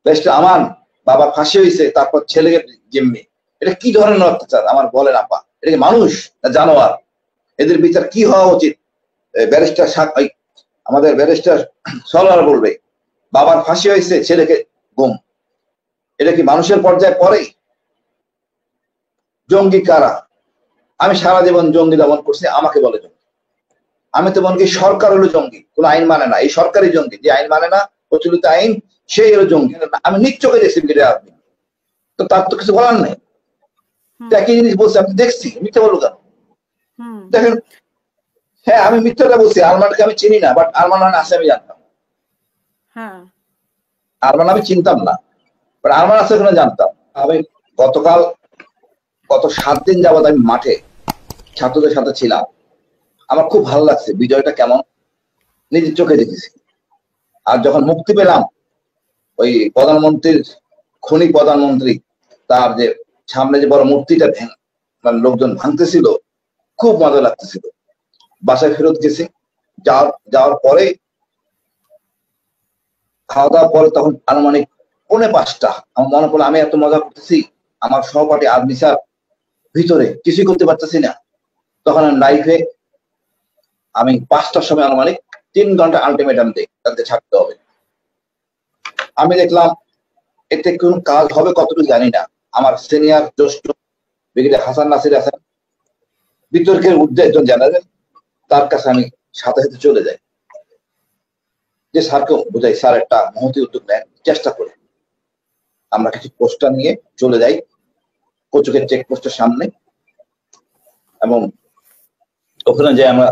Barrister আমান বাবার ফাঁসি হয়েছে, তারপর ছেলেকে জিম্মি, এটা কি ধরনের অত্যাচার আমার বলেন আপা? এটা কি মানুষ না জানোয়ার? এদের বিচার কি হওয়া উচিত? ব্যারিস্টার আমাদের ব্যারিস্টার সরোয়ার বলবে বাবার ফাঁসি হয়েছে, ছেলেকে গুম, এটা কি মানুষের পর্যায়ে পড়ে? জঙ্গি কারা? আমি সারা জীবন জঙ্গি দমন করছি, আমাকে বলে জঙ্গি? আমি তো মনে করি সরকার হলো জঙ্গি, কোন আইন মানে না, এই সরকারি জঙ্গি, যে আইন মানে না প্রচলিত আইন, সেই হলো জঙ্গি। আমি নিজ চোখে দেখছি আপনি, তো তার তো কিছু বলার নেই। একই জিনিস বলছি, আমি দেখছি, মিথ্যা বলবো কেন? দেখেন, হ্যাঁ আমি মিথ্যাটা বলছি, আরমানকে আমি চিনি না, বাট আরমান আছে আমি জানতাম। আরমান আমি চিনতাম না, বাট আরমান আছে ওখানে জানতাম। আমি গত 7 দিন যাবত আমি মাঠে ছাত্রদের সাথে ছিলাম, আমার খুব ভালো লাগছে, বিজয়টা কেমন নিজের চোখে দেখেছি। আর যখন মুক্তি পেলাম, ওই প্রধানমন্ত্রীর খনি প্রধানমন্ত্রী, তার যে সামনে যে বড় মূর্তিটা মানে লোকজন ভাঙতেছিল, খুব মজা লাগতেছিল। বাসায় ফেরত গেছি, যাওয়ার পরে খাওয়া দাওয়ার পরে তখন আনুমানিক 4:45, আমার মনে পড়লো আমি এত মজা করতেছি, আমার সহপাঠী আদমি স্যার ভিতরে কিছুই করতে পারতেছি না। তখন লাইফে আমি 5টার সময় আনুমানিক 3 ঘন্টা আলটিমেটাম দিই, তাদের ছাড়তে হবে। আমি দেখলাম এতে কোন কাজ হবে কতটুকু জানি না, আমার সিনিয়র জ্যেষ্ঠ ব্রিগেডিয়ার হাসান নাসির আছেন, বিতর্কের ঊর্ধ্বে একজন জেনারেল, তার কাছে আমি সাথে সাথে চলে যাই, যে স্যারকে বুঝাই স্যার একটা মহতি উদ্যোগ নেন, চেষ্টা করে। আমরা কিছু পোস্টার নিয়ে চলে যাই কচুকের চেকপোস্টের সামনে, এবং ওখানে যে আমরা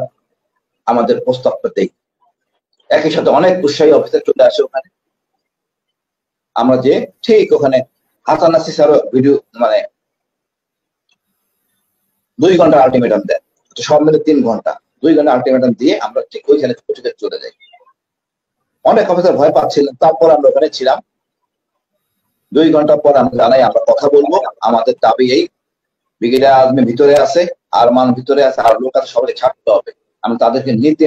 আমাদের প্রস্তাবটা দেই, একই সাথে অনেক উৎসাহী অফিসার চলে আসে ওখানে। আমরা যে ঠিক ওখানে হাসান নাসির স্যার ভিডিও মানে 2 ঘন্টা আলটিমেটাম দেন, সব মিলে 3 ঘন্টা, 2 ঘন্টা আলটিমেটাম দিয়ে আমরা ঠিক ওইখানে কচুকে চলে যাই। অনেক অফিসার ভয় পাচ্ছিলেন, তারপর আমরা ওখানে ছিলাম। 2 ঘন্টা পর আমরা জানাই আমরা কথা বলবো, আমাদের দাবি এই, ব্রিগেডিয়ার আজমি ভিতরে আছে, আরমান ভিতরে আছে, আর লোক আছে, সবাই ছাড়তে হবে। আমি তাদেরকে নিতে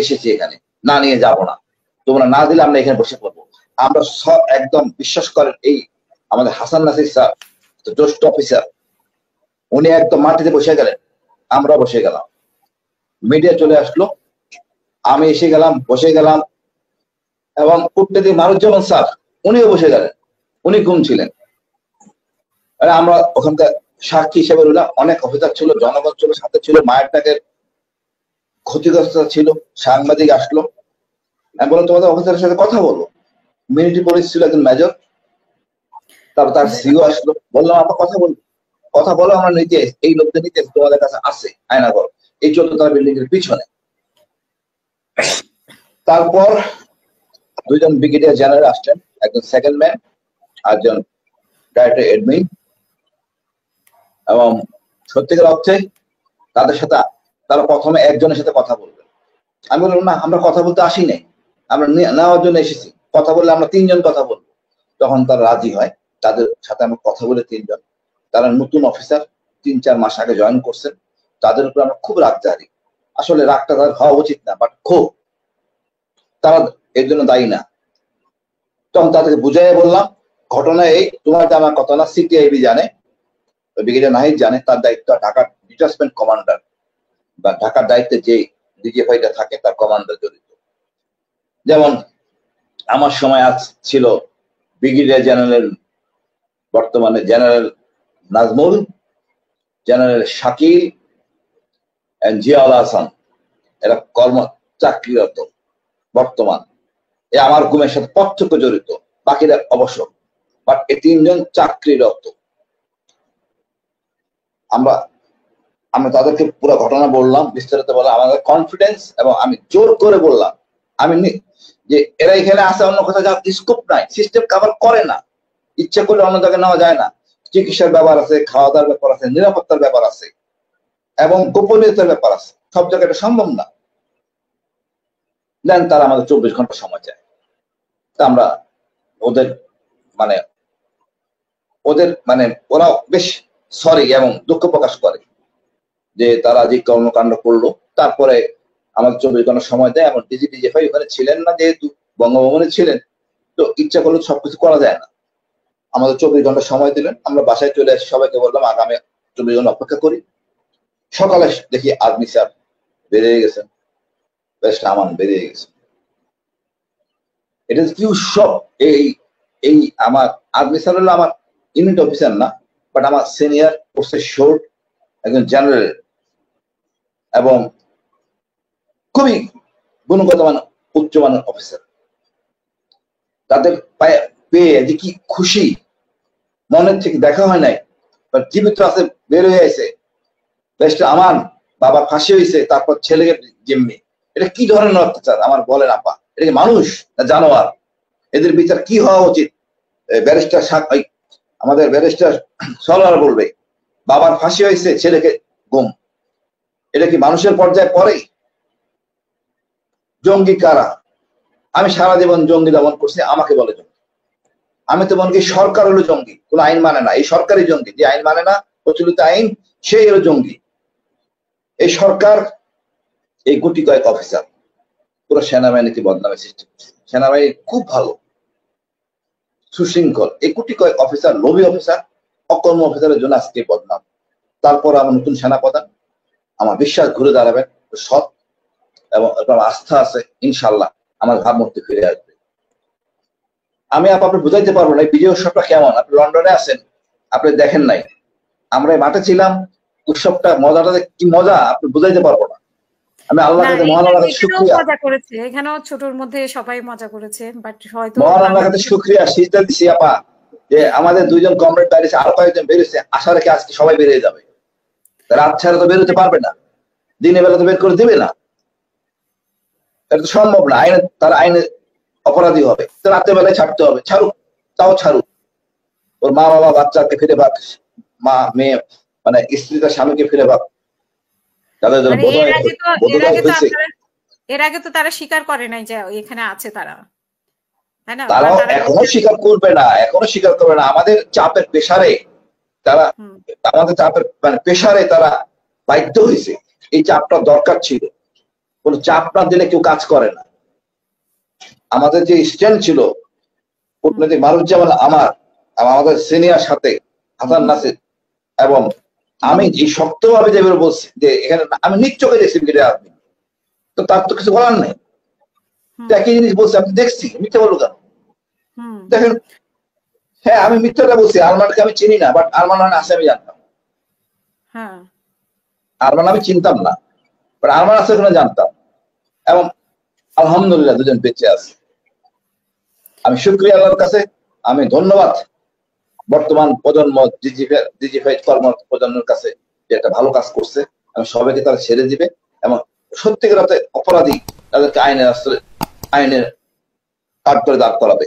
এসেছি এখানে, না নিয়ে যাব না, তোমরা না দিলে আমরা এখানে বসে পড়বো। আমরা সব একদম বিশ্বাস করেন, এই আমাদের হাসান নাসির স্যার জ্যেষ্ঠ অফিসার, উনি একদম মাটিতে বসে গেলেন, আমরা বসে গেলাম, মিডিয়া চলে আসলো, আমি এসে গেলাম, বসে গেলাম, এবং কুটনীতি মারুজ্জামান স্যার উনিও বসে গেলেন, উনি ঘুম ছিলেন। আমরা ওখানকার সাক্ষী হিসেবে রইলাম, অনেক অফিসার ছিল, জনগণ ছিল, সাথে ছিল, মায়ের ডাকের ক্ষতিগ্রস্ত ছিল, সাংবাদিক আসলো। আমি বললাম তোমাদের অফিসারের সাথে কথা বলবো। মিলিটারি পুলিশ ছিল একজন মেজর, তারপর তার সিও আসলো, বললাম আপনার কথা বলো, আমরা নিতে এই লোকদের নিতে তোমাদের কাছে আছে আয়নাগর, এই 14তলা বিল্ডিং এর পিছনে। তারপর 2 জন ব্রিগেডিয়ার জেনারেল আসলেন, একজন সেকেন্ড ম্যান, একজন ডাইরেক্টর এডমিন, এবং সত্যিকার অর্থে তাদের সাথে তারা প্রথমে একজনের সাথে কথা বলবে। আমি বললাম না, আমরা কথা বলতে আসি নাই, আমরা নেওয়ার জন্য এসেছি, কথা বললে আমরা 3 জন কথা বলবো। তখন তারা রাজি হয়, তাদের সাথে আমরা কথা বলে 3 জন, তারা নতুন অফিসার, 3-4 মাস আগে জয়েন করছেন, তাদের উপর আমরা খুব রাগজারি, আসলে রাগটা তাদের হওয়া উচিত না, বাট খুব, তারা এর জন্য দায়ী না। তখন তাদেরকে বুঝাই বললাম ঘটনা এই, তোমার আমার কথা না, সিটিআইবি জানে, ব্রিগেডিয়ার নাহিদ জানে, তার দায়িত্ব ঢাকার ডিটাচমেন্ট কমান্ডার বা ঢাকার দায়িত্বে যে ডিজিএফআইটা থাকে তার কমান্ডার জড়িত। যেমন আমার সময় আজ ছিল ব্রিগেডিয়ার জেনারেল, বর্তমানে জেনারেল নাজমুল, জেনারেল শাকিল, জিয়াউল হাসান, এরা চাকরিরত বর্তমান, এ আমার গুমের সাথে প্রত্যক্ষ জড়িত, বাকিরা অবশ্য, বাট এই 3 জন চাকরিরত। আমরা তাদেরকে পুরো ঘটনা বললাম, বিস্তারিত বললাম, আমাদের কনফিডেন্স, এবং আমি জোর করে বললাম আমি যে এরা এখানে আসে অন্য কোথাও যাওয়ার স্কোপ নাই, সিস্টেম কভার করে না, ইচ্ছা করলে অন্য জায়গায় নেওয়া যায় না, চিকিৎসার ব্যাপার আছে, খাওয়া দাওয়ার ব্যাপার আছে, নিরাপত্তার ব্যাপার আছে, এবং গোপনীয়তার ব্যাপার আছে, সব জায়গায় এটা সম্ভব না। দেন তারা আমাদের 24 ঘন্টা সময় চায়। তা আমরা ওদের মানে ওরা বেশ সরি এবং দুঃখ প্রকাশ করে যে তারা যে কর্মকাণ্ড করলো। তারপরে আমাদের 24 ঘন্টা সময় দেয়, এবং ডিজিএফআই ওখানে ছিলেন না, যেহেতু বঙ্গভবনে ছিলেন, তো ইচ্ছা করলে সবকিছু করা যায় না। আমাদের 24 ঘন্টা সময় দিলেন, আমরা বাসায় চলে আসি, সবাইকে বললাম আগামী 24 ঘন্টা অপেক্ষা করি। সকালে দেখি আর্মি স্যার বেরিয়ে গেছেন, ব্যারিস্টার আমান বেরিয়ে গেছে। এটা কি উৎসব! এই এই আমার আর্মি স্যার হলো আমার ইউনিট অফিসার না, বাট আমার সিনিয়র কোর্সের শোর্ট একজন জেনারেল এবং খুবই গুণগত মান উচ্চমানের অফিসার। তাদের পেয়ে যে কি খুশি, মনের থেকে দেখা হয় নাই, জীবিত আছে, বের হয়ে আছে। ব্যারিস্টার আমান বাবা ফাঁসি হয়েছে, তারপর ছেলেকে যেমনি, এটা কি ধরনের অত্যাচার আমার বলেন আপা? এটা কি মানুষ না জানোয়ার? এদের বিচার কি হওয়া উচিত? ব্যারিস্টার আমাদের ব্যারিস্টার সলোয়ার বলবে বাবার ফাঁসি হয়েছে, ছেলেকে গুম, এটা কি মানুষের পর্যায়ে পড়ে? জঙ্গি কারা? আমি সারা জীবন জঙ্গি দমন করছি, আমাকে বলে জঙ্গি। আমি তো মনে করি সরকার হলো জঙ্গি, কোন আইন মানে না। এই সরকারই জঙ্গি, যে আইন মানে না, প্রচলিত আইন, সেই হলো জঙ্গি। এই সরকার, এই গুটি কয়েক অফিসার পুরো সেনাবাহিনীকে বদনামে সৃষ্টি করছে। সেনাবাহিনী খুব ভালো, সুশৃঙ্খল, এই গুটি কয়েক অফিসার, লোভী অফিসার, অকর্ম অফিসারের জন্য আজকে বদনাম। তারপর আমার নতুন সেনাপ্রধান, আমার বিশ্বাস ঘুরে দাঁড়াবেন, সৎ এবং আস্থা আছে, ইনশাল্লাহ আমার ভাবমূর্তি ফিরে আসবে। আমি আপনাকে বুঝাইতে পারবো না এই বিজয় উৎসবটা কেমন। আপনি লন্ডনে আছেন, আপনি দেখেন নাই, আমরা মাঠে ছিলাম, উৎসবটা মজাটা কি মজা আপনি বুঝাইতে পারবো না। আমি আল্লাহর কাছে, মহান আল্লাহর কাছে শুকরিয়া, মজা করেছে, এখানেও ছোটর মধ্যে সবাই মজা করেছে, বাট হয়তো মহান আল্লাহর কাছে শুকরিয়া, সিজদা দিছি আপা, যে আমাদের দুইজন কমরেড বেরিয়েছে, আরো কয়েকজন বেরিয়েছে, আশা রেখে আজকে সবাই বেরিয়ে যাবে। রাত ছাড়া তো বেরোতে পারবে না, দিনের বেলা তো বের করে দিবে না, এটা তো সম্ভব না। আইনে, তারা আইনে অপরাধী হবে, তো রাতের বেলায় ছাড়তে হবে, ছাড়ুক, তাও ছাড়ুক। ওর মা বাবা বাচ্চাকে ফিরে পাক, মা মেয়ে মানে স্ত্রী তার স্বামীকে ফিরে পাক। তাদের জন্য এর আগে তো তারা স্বীকার করে নাই যে এখানে আছে তারা, তাই না? তারাও এখনো স্বীকার করবে না, এখনো স্বীকার করবে না। আমাদের চাপের প্রেসারে তারা, আমাদের চাপের মানে প্রেসারে তারা বাধ্য হয়েছে। এই চাপটা দরকার ছিল, কোন চাপ না দিলে কেউ কাজ করে না। আমাদের যে স্ট্যান্ড ছিল কূটনৈতিক মারুজ্জামান আমার, আমাদের সিনিয়র সাথে হাসান নাসির এবং আমি যে শক্তভাবে যে বলছি যে এখানে আমি নিজ চোখে দেখছি আপনি, তো তার তো কিছু বলার নেই। একই জিনিস বলছি, আপনি দেখছি, মিথ্যে বলবো কেন? দেখেন, হ্যাঁ আমি মিথ্যাটা বলছি, আরমানকে আমি চিনি না, বাট আরমান আছে আমি জানতাম। আরমান আমি চিনতাম না, বাট আরমান আছে ওখানে জানতাম, এবং আলহামদুলিল্লাহ দুজন বেঁচে আছে। আমি শুকরিয়া আল্লাহর কাছে, আমি ধন্যবাদ বর্তমান প্রজন্ম, ডিজিফাইড কর্ম প্রজন্মের কাছে, যে একটা ভালো কাজ করছে। আমি সবাইকে তারা ছেড়ে দিবে এবং সত্যিকার অপরাধী তাদেরকে আইনের কাঠ করে দাঁড় করাবে।